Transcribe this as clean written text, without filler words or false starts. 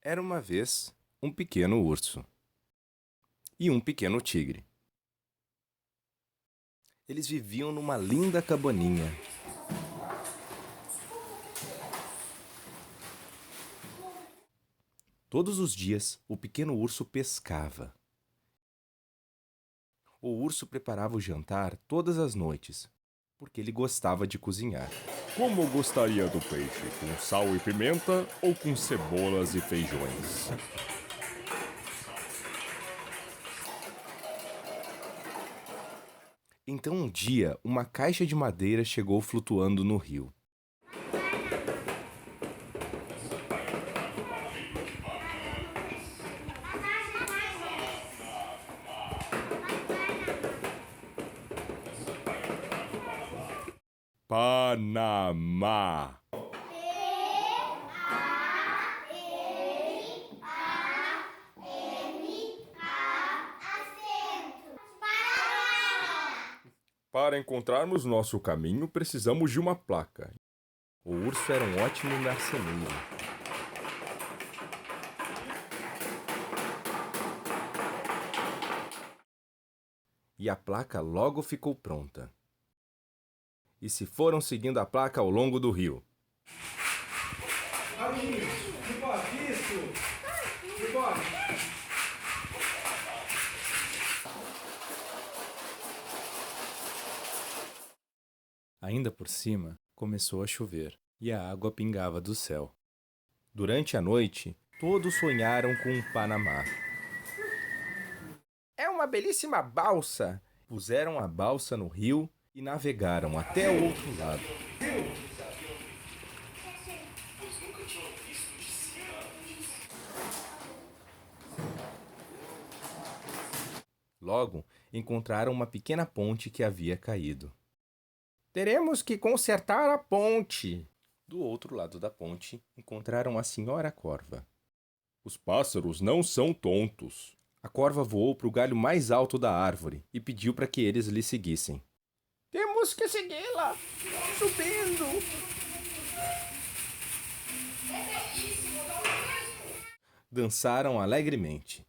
Era uma vez um pequeno urso e um pequeno tigre. Eles viviam numa linda cabaninha. Todos os dias, o pequeno urso pescava. O urso preparava o jantar todas as noites, porque ele gostava de cozinhar. Como gostaria do peixe? Com sal e pimenta ou com cebolas e feijões? Então um dia, uma caixa de madeira chegou flutuando no rio. Panamá. Para encontrarmos nosso caminho, precisamos de uma placa. O urso era um ótimo marceneiro. E a placa logo ficou pronta. E se foram seguindo a placa ao longo do rio. Ainda por cima, começou a chover e a água pingava do céu. Durante a noite, todos sonharam com o Panamá. É uma belíssima balsa! Puseram a balsa no rio e navegaram até o outro lado. Logo, encontraram uma pequena ponte que havia caído. Teremos que consertar a ponte. Do outro lado da ponte, encontraram a senhora Corva. Os pássaros não são tontos. A corva voou para o galho mais alto da árvore e pediu para que eles lhe seguissem. Temos que segui-la! Subindo! Dançaram alegremente.